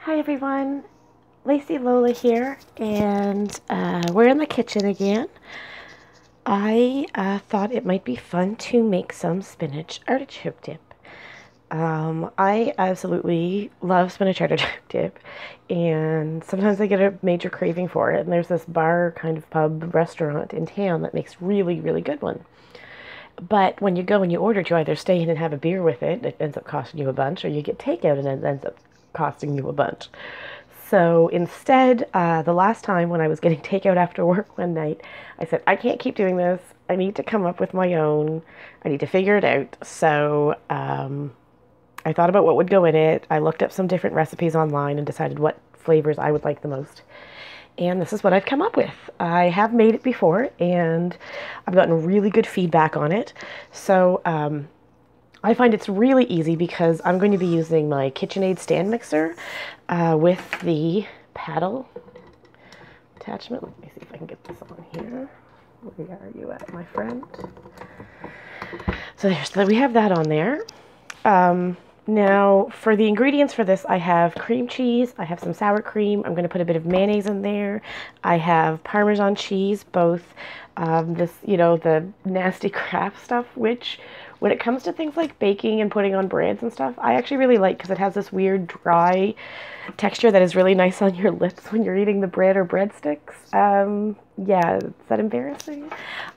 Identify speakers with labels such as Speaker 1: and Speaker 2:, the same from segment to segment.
Speaker 1: Hi everyone, LacyLola here, and we're in the kitchen again. I thought it might be fun to make some spinach artichoke dip. I absolutely love spinach artichoke dip, and sometimes I get a major craving for it, and there's this bar kind of pub restaurant in town that makes really, really good one. But when you go and you order it, you either stay in and have a beer with it, it ends up costing you a bunch, or you get takeout and it ends up costing you a bunch. So instead, the last time when I was getting takeout after work one night, I said, I can't keep doing this. I need to come up with my own. I need to figure it out. So I thought about what would go in it. I looked up some different recipes online and decided what flavors I would like the most. And this is what I've come up with. I have made it before, and I've gotten really good feedback on it. So I find it's really easy because I'm going to be using my KitchenAid stand mixer with the paddle attachment. Let me see if I can get this on here. Where are you at, my friend? So we have that on there. Now, for the ingredients for this, I have cream cheese, I have some sour cream, I'm going to put a bit of mayonnaise in there, I have Parmesan cheese, both the nasty Kraft stuff, which, when it comes to things like baking and putting on breads and stuff, I actually really like because it has this weird dry texture that is really nice on your lips when you're eating the bread or breadsticks. Yeah, is that embarrassing?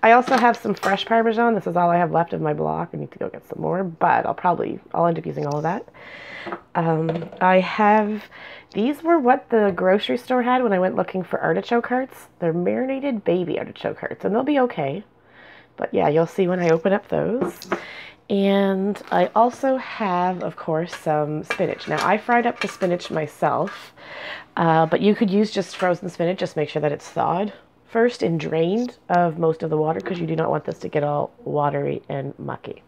Speaker 1: I also have some fresh Parmesan. This is all I have left of my block. I need to go get some more, but I'll end up using all of that. These were what the grocery store had when I went looking for artichoke hearts. They're marinated baby artichoke hearts, and they'll be okay. But yeah, you'll see when I open up those. And I also have, of course, some spinach. Now, I fried up the spinach myself, but you could use just frozen spinach. Just make sure that it's thawed first and drained of most of the water because you do not want this to get all watery and mucky.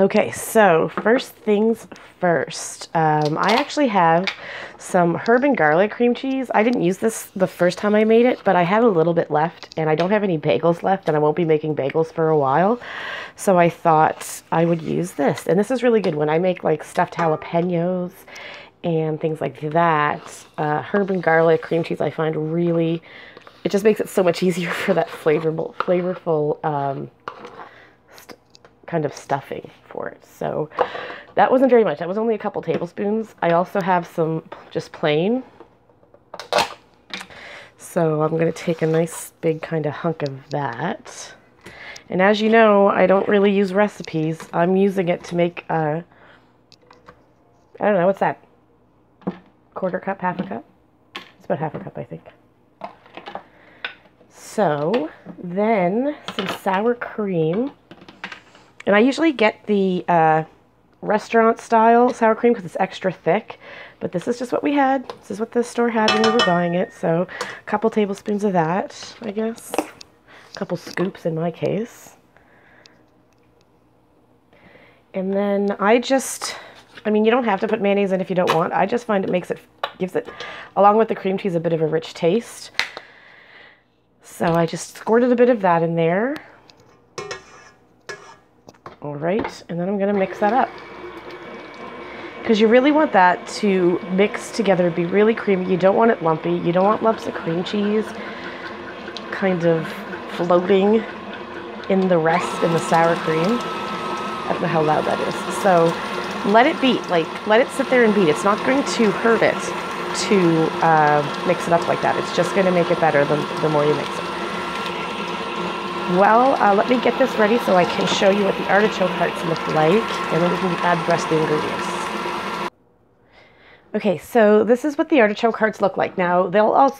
Speaker 1: Okay, so first things first. I actually have some herb and garlic cream cheese. I didn't use this the first time I made it, but I have a little bit left, and I don't have any bagels left, and I won't be making bagels for a while. So I thought I would use this. And this is really good when I make like stuffed jalapenos and things like that. Herb and garlic cream cheese I find really, it just makes it so much easier for that flavorful kind of stuffing for it. So that wasn't very much. That was only a couple tablespoons. I also have some just plain. So I'm going to take a nice big kind of hunk of that. And as you know, I don't really use recipes. I'm using it to make, I don't know, what's that? Quarter cup, half a cup? It's about half a cup, I think. So then some sour cream. And I usually get the restaurant style sour cream because it's extra thick, but this is just what we had. This is what the store had when we were buying it. So a couple tablespoons of that, I guess. A couple scoops in my case. And then you don't have to put mayonnaise in if you don't want. I just find it gives it, along with the cream cheese, a bit of a rich taste. So I just squirted a bit of that in there. All right, and then I'm going to mix that up. Because you really want that to mix together, be really creamy. You don't want it lumpy. You don't want lumps of cream cheese kind of floating in the sour cream. I don't know how loud that is. So let it beat, let it sit there and beat. It's not going to hurt it to mix it up like that. It's just going to make it better the more you mix it. Well, let me get this ready so I can show you what the artichoke hearts look like, and then we can add the rest of the ingredients. Okay, so this is what the artichoke hearts look like. Now,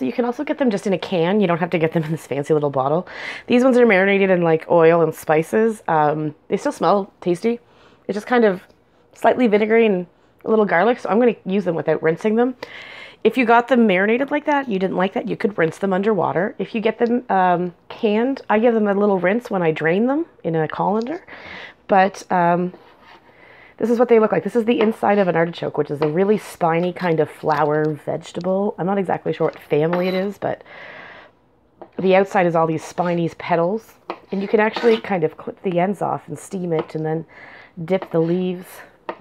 Speaker 1: you can also get them just in a can. You don't have to get them in this fancy little bottle. These ones are marinated in like oil and spices. They still smell tasty. It's just kind of slightly vinegary and a little garlic, so I'm going to use them without rinsing them. If you got them marinated like that, you didn't like that, you could rinse them underwater. If you get them canned, I give them a little rinse when I drain them in a colander. But this is what they look like. This is the inside of an artichoke, which is a really spiny kind of flower vegetable. I'm not exactly sure what family it is, but the outside is all these spiny petals. And you can actually kind of clip the ends off and steam it and then dip the leaves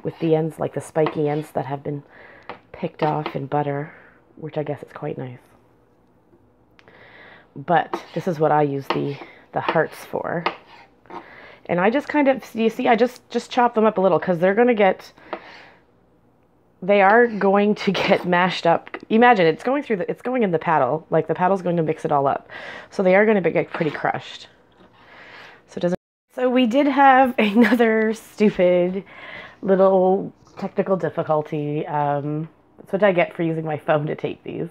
Speaker 1: with the ends, like the spiky ends that have been picked off in butter, which I guess is quite nice. But this is what I use the hearts for. And I just kind of, you see, I just chop them up a little because they are going to get mashed up. Imagine it's going in the paddle, like the paddle's going to mix it all up. So they are going to get pretty crushed. So we did have another stupid little technical difficulty. That's what I get for using my phone to tape these.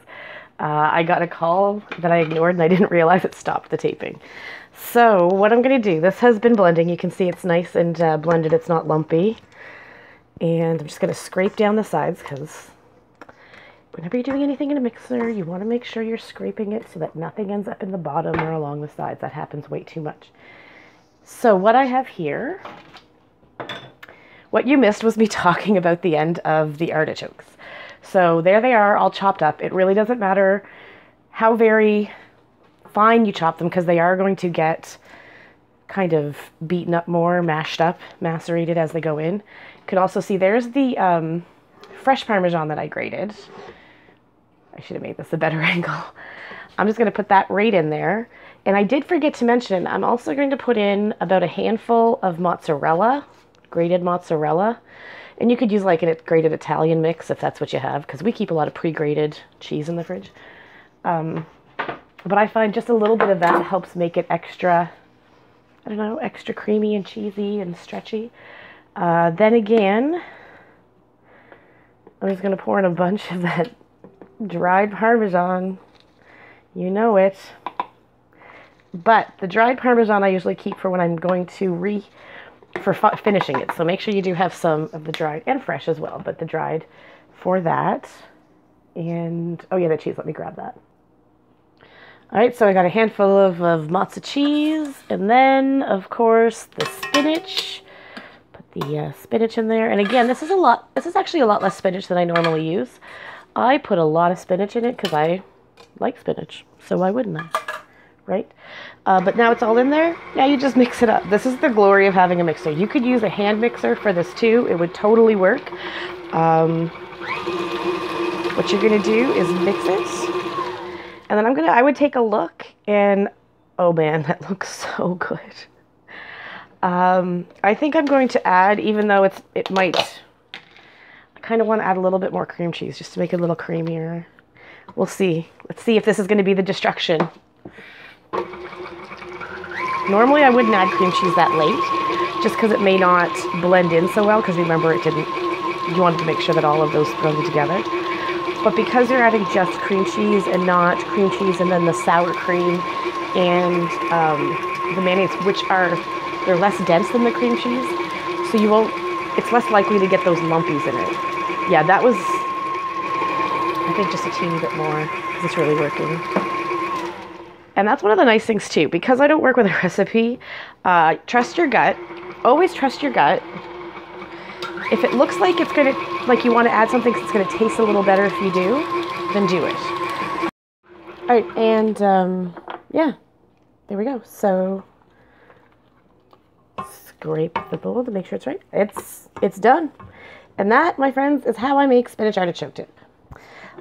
Speaker 1: I got a call that I ignored and I didn't realize it stopped the taping. So what I'm going to do, this has been blending. You can see it's nice and blended. It's not lumpy. And I'm just going to scrape down the sides because whenever you're doing anything in a mixer, you want to make sure you're scraping it so that nothing ends up in the bottom or along the sides. That happens way too much. So what I have here, what you missed was me talking about the end of the artichokes. So there they are, all chopped up. It really doesn't matter how very fine you chop them because they are going to get kind of beaten up more, mashed up, macerated as they go in. You can also see there's the fresh Parmesan that I grated. I should have made this a better angle. I'm just going to put that right in there. And I did forget to mention, I'm also going to put in about a handful of mozzarella, grated mozzarella. And you could use like a grated Italian mix if that's what you have, because we keep a lot of pre-grated cheese in the fridge. But I find just a little bit of that helps make it extra, I don't know, extra creamy and cheesy and stretchy. Then again, I'm just going to pour in a bunch of that dried Parmesan. You know it. But the dried Parmesan I usually keep for when I'm going to finishing it. So make sure you do have some of the dried and fresh as well, but the dried for that. And, oh yeah, the cheese, let me grab that. All right, so I got a handful of mozza cheese, and then, of course, the spinach. Put the spinach in there. And again, this is actually a lot less spinach than I normally use. I put a lot of spinach in it because I like spinach, so why wouldn't I? Right? But now it's all in there. Now you just mix it up. This is the glory of having a mixer. You could use a hand mixer for this too. It would totally work. What you're going to do is mix it. And then I would take a look and, oh man, that looks so good. I think I'm going to add, even though it might, I kind of want to add a little bit more cream cheese just to make it a little creamier. We'll see. Let's see if this is going to be the destruction. Normally I wouldn't add cream cheese that late, just because it may not blend in so well, because remember you wanted to make sure that all of those blended together. But because you're adding just cream cheese and not cream cheese and then the sour cream and the mayonnaise, they're less dense than the cream cheese, so it's less likely to get those lumpies in it. Yeah, that was, I think, just a teeny bit more, because it's really working. And that's one of the nice things too, because I don't work with a recipe, trust your gut. Always trust your gut. If it looks like it's gonna, like you want to add something that's gonna taste a little better if you do, then do it. All right, and yeah, there we go. So scrape the bowl to make sure it's right. It's done. And that, my friends, is how I make spinach artichoke dip.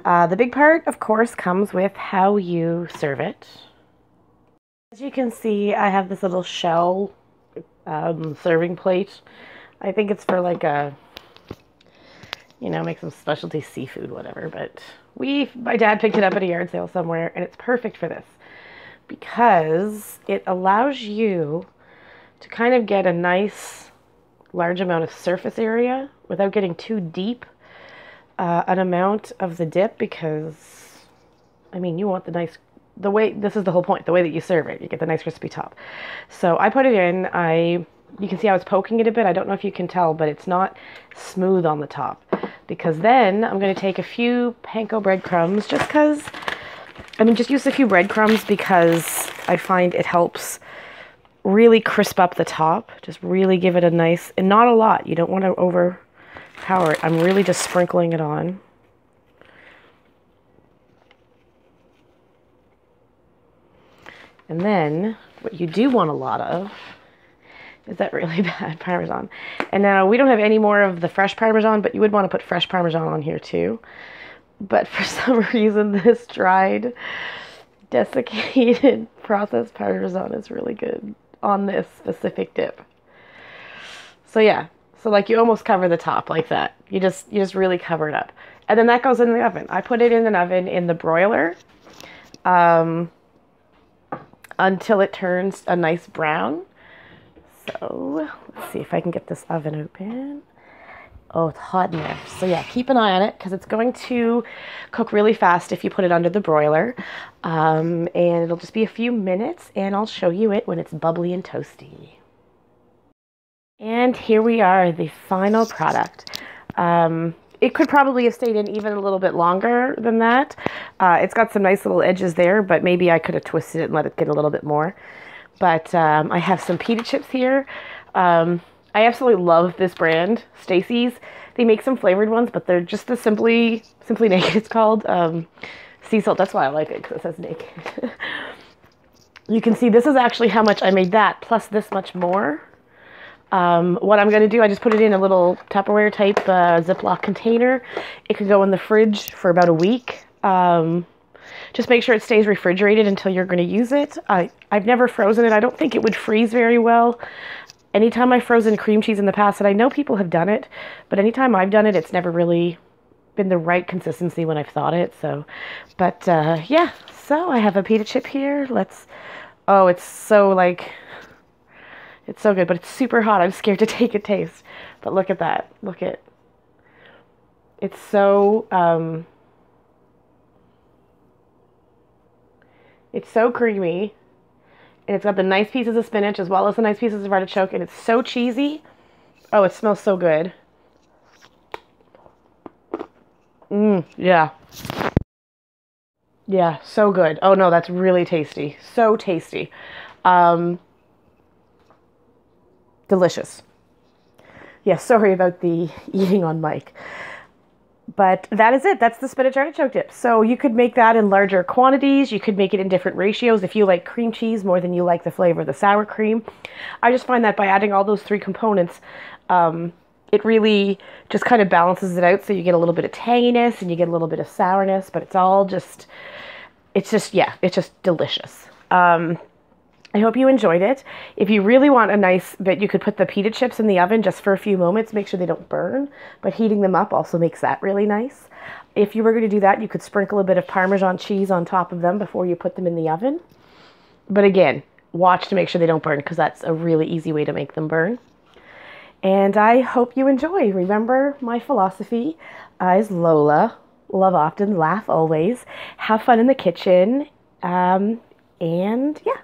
Speaker 1: The big part, of course, comes with how you serve it. As you can see, I have this little shell serving plate. I think it's for like a, make some specialty seafood, whatever. But my dad picked it up at a yard sale somewhere, and it's perfect for this because it allows you to kind of get a nice large amount of surface area without getting too deep an amount of the dip, because, you want this is the whole point, the way that you serve it, you get the nice crispy top. So I put it in, you can see I was poking it a bit. I don't know if you can tell, but it's not smooth on the top, because then I'm going to take a few panko breadcrumbs, just use a few breadcrumbs, because I find it helps really crisp up the top, just really give it a nice, and not a lot, you don't want to overpower it. I'm really just sprinkling it on. And then What you do want a lot of is that really bad Parmesan. And now we don't have any more of the fresh Parmesan, but you would want to put fresh Parmesan on here too. But for some reason, this dried, desiccated, processed Parmesan is really good on this specific dip. So yeah, so like you almost cover the top like that. You just really cover it up. And then that goes in the oven. I put it in an oven in the broiler until it turns a nice brown. So let's see if I can get this oven open. Oh, it's hot in there. So yeah, keep an eye on it because it's going to cook really fast if you put it under the broiler. And it'll just be a few minutes and I'll show you it when it's bubbly and toasty. And here we are, the final product. It could probably have stayed in even a little bit longer than that. It's got some nice little edges there, but maybe I could have twisted it and let it get a little bit more. But I have some pita chips here. I absolutely love this brand, Stacy's. They make some flavored ones, but they're just the Simply Naked, it's called. Sea salt, that's why I like it, because it says naked. You can see this is actually how much I made that, plus this much more. What I'm going to do, I just put it in a little Tupperware type Ziploc container. It could go in the fridge for about a week. Just make sure it stays refrigerated until you're going to use it. I've never frozen it. I don't think it would freeze very well. Anytime I've frozen cream cheese in the past, and I know people have done it, but anytime I've done it, it's never really been the right consistency when I've thought it. So, but yeah, so I have a pita chip here. Oh, it's so it's so good, but it's super hot. I'm scared to take a taste. But look at that. It's so, it's so creamy. And it's got the nice pieces of spinach as well as the nice pieces of artichoke. And it's so cheesy. Oh, it smells so good. Yeah. Yeah, so good. Oh no, that's really tasty. So tasty. Delicious. Yeah, sorry about the eating on mic. But that is it. That's the spinach artichoke dip. So you could make that in larger quantities. You could make it in different ratios if you like cream cheese more than you like the flavor of the sour cream. I just find that by adding all those three components, it really just kind of balances it out. So you get a little bit of tanginess and you get a little bit of sourness, but it's just delicious. I hope you enjoyed it. If you really want a nice bit, you could put the pita chips in the oven just for a few moments. Make sure they don't burn, but heating them up also makes that really nice. If you were going to do that, you could sprinkle a bit of Parmesan cheese on top of them before you put them in the oven. But again, watch to make sure they don't burn because that's a really easy way to make them burn. And I hope you enjoy. Remember, my philosophy is Lola. Love often, laugh always. Have fun in the kitchen. And yeah.